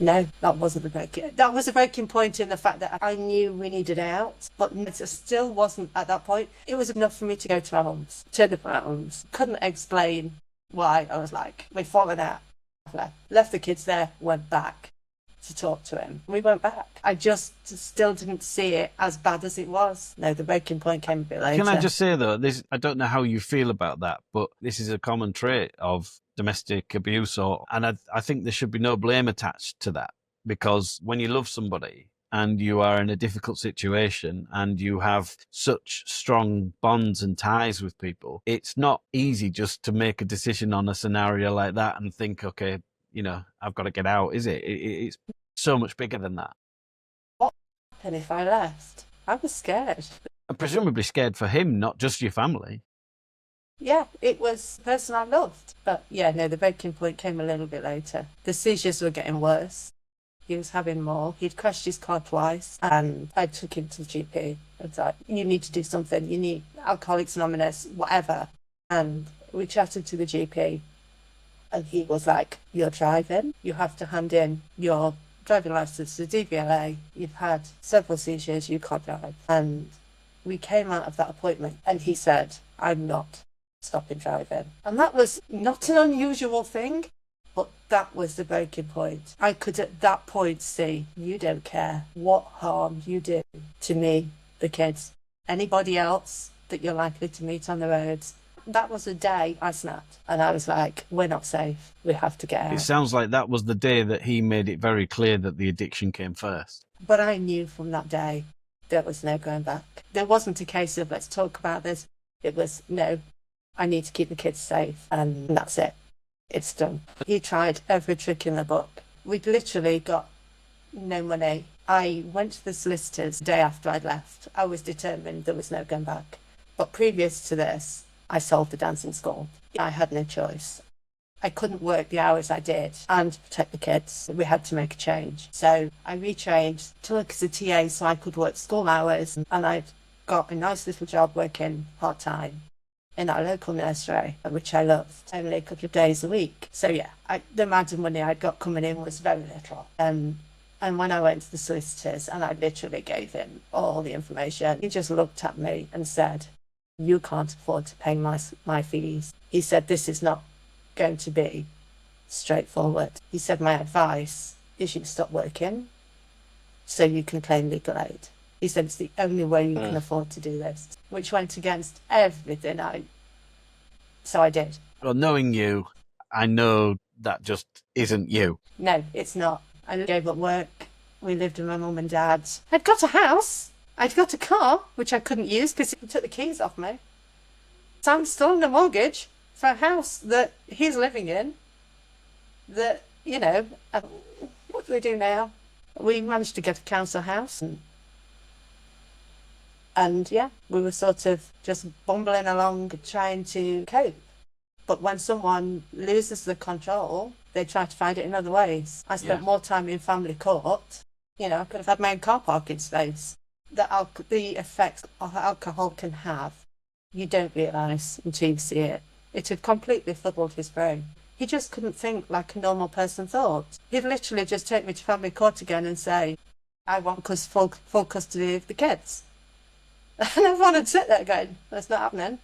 No, that wasn't the breaking. That was a breaking point in the fact that I knew we needed out, but it still wasn't at that point. It was enough for me to go to our homes, turn up at our homes. Couldn't explain why. I was like, we've fallen out. Left the kids there, went back to talk to him. We went back. I just still didn't see it as bad as it was. No, the breaking point came a bit later. Can I just say, though, I don't know how you feel about that, but this is a common trait of domestic abuse, and I think there should be no blame attached to that, because when you love somebody and you are in a difficult situation and you have such strong bonds and ties with people, it's not easy just to make a decision on a scenario like that and think, okay, I've got to get out, is it? It's so much bigger than that. What would happen if I left? I was scared. And presumably scared for him, not just your family. Yeah, it was the person I loved. But yeah, no, the breaking point came a little bit later. The seizures were getting worse. He was having more. He'd crashed his car twice, and I took him to the GP. I was like, you need to do something. You need Alcoholics Anonymous, whatever. And we chatted to the GP, and he was like, you're driving. You have to hand in your driving license to DVLA. You've had several seizures. You can't drive. And we came out of that appointment, and he said, I'm not stopping driving. And that was not an unusual thing, but that was the breaking point. I could at that point see, you don't care what harm you do to me, the kids, anybody else that you're likely to meet on the roads. That was the day I snapped, and I was like, we're not safe. We have to get out. It sounds like that was the day that he made it very clear that the addiction came first. But I knew from that day there was no going back. There wasn't a case of let's talk about this. It was, no, I need to keep the kids safe, and that's it. It's done. He tried every trick in the book. We'd literally got no money. I went to the solicitors the day after I'd left. I was determined there was no going back. But previous to this, I sold the dancing school. I had no choice. I couldn't work the hours I did and protect the kids. We had to make a change. So I retrained to work as a TA so I could work school hours, and I'd got a nice little job working part-time in our local nursery, which I loved, only a couple of days a week. So yeah, the amount of money I'd got coming in was very little. And when I went to the solicitors and I literally gave him all the information, he just looked at me and said, you can't afford to pay my fees. He said, this is not going to be straightforward. He said, my advice is you stop working so you can claim legal aid. He said, it's the only way you can afford to do this, which went against everything so I did. Well, knowing you, I know that just isn't you. No, it's not. I gave up work. We lived with my mum and dad. I'd got a house. I'd got a car, which I couldn't use because he took the keys off me. So I'm still on a mortgage for a house that he's living in. That, what do we do now? We managed to get a council house, and yeah, we were sort of just bumbling along trying to cope. But when someone loses the control, they try to find it in other ways. I spent more time in family court. I could have had my own car parking space. The effects alcohol can have, you don't realise until you see it. It had completely fuddled his brain. He just couldn't think like a normal person thought. He'd literally just take me to family court again and say, I want full custody of the kids. And everyone would sit there going, that's not happening.